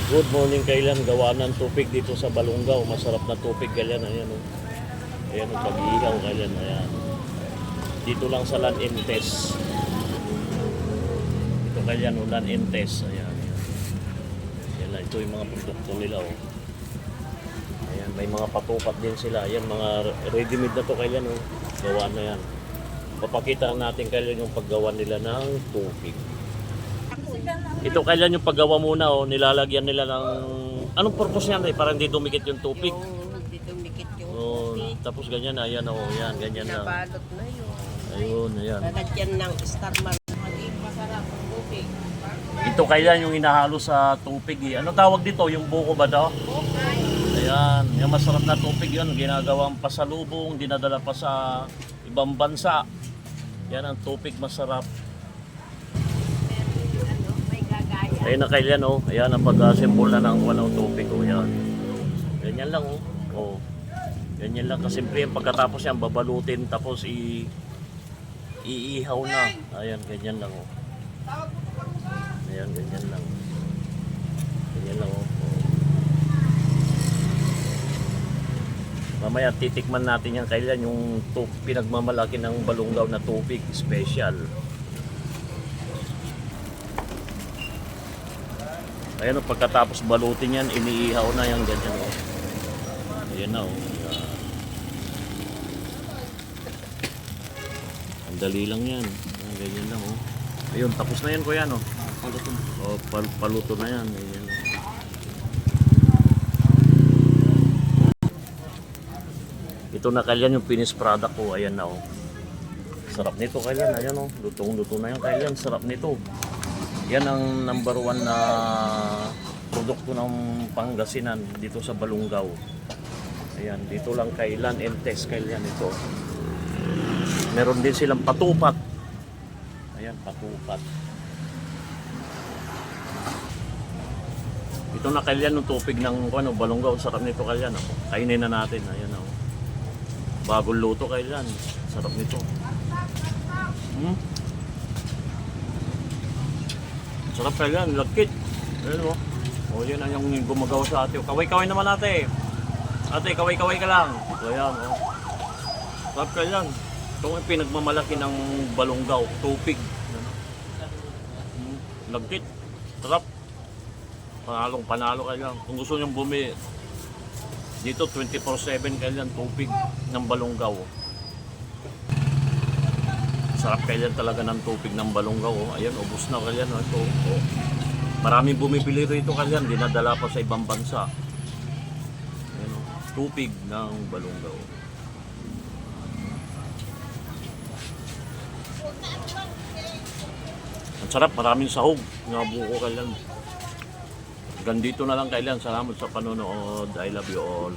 Good morning kailan, gawa ng tupig dito sa Balungaw. Masarap na tupig kailan, ayan o. Ayan o, pag-ihaw kailan, ayan. Dito lang sa Lanentes. Ito kailan o, Lanentes, ayan. Ayan lang, ito yung mga produkto nila o. Ayan, may mga patupat din sila. Ayan, mga ready-made na to kailan o. Gawa na yan. Papakita natin kailan yung paggawa nila ng tupig. Ito kailan yung paggawa muna o, nilalagyan nila ng anong purpose niyan para hindi dumikit yung tupig. Hindi dumikit yung Oh, tubig. tapos ganyan ayan o, yan ganyan lang. Nabalot na yun. Ayun, ayan. Lalagyan ng star mark. Maging masarap ang tubig. Ito kailan yung hinahalo sa tupig eh. Ano tawag dito? Yung buko ba daw? Ayan, yung masarap na tupig yun. Ginagawang pasalubong, dinadala pa sa ibang bansa. Yan ang tupig masarap. May gagaya. Ayun na kailan o. Ayan ang pag-symbol na ng walang tupig o. Yan. Ganyan lang o. Oh. Ganyan lang kasimple yan. Pagkatapos yan babalutin tapos iihaw na. Ayan, ganyan lang o. Ayan, ganyan lang. Ganyan lang o. Mamaya titikman natin yan kailan yung pinagmamalaki ng Balungaw na tupig special. Ayan o, pagkatapos balutin yan, iniihaw na yan ganyan o. Ayan na o. Ang dali lang yan. Ayan, ganyan lang o. Ayun, tapos na yan kuya no. Paluto na. O, paluto na yan. Ayan. Ito na kailan yung finished product ko. Ayan na o. Sarap nito kailan. Ayan o. Lutong-luto na yan kailan. Sarap nito. Yan ang number 1 na produkto ng Pangasinan dito sa Balungaw. Ayan, dito lang kay Lanentes kailan ito. Meron din silang patupat. Ayan, patupat. Ito na kailan yung tupig ng Balungaw. Sarap nito kailan. Kainin na natin. Ayan o. Bagong luto kailan. Sarap nito. Sarap kailan, lagkit. Ayan o. O yan ang yung gumagawa sa ate. Kaway-kaway naman ate. Ate, kaway-kaway ka lang. So yan o. Sarap kailan. Ito ang pinagmamalaki ng Balungaw. Tupig. Lagkit. Sarap. Panalong panalo kailan. Kung gusto nyo bumili, dito 24/7 kailan tupig ng Balungaw. Sarap kailan talaga ng tupig ng Balungaw. Oh. Ayan, ubos na kailan. Ito, oh. Maraming bumibili rito kailan. Dinadala pa sa ibang bansa. Ayan, oh. Tupig ng Balungaw. Ang sarap, maraming sahog. Nabuko kailan. Hanggang dito na lang kailan. Salamat sa panonood. I love you all.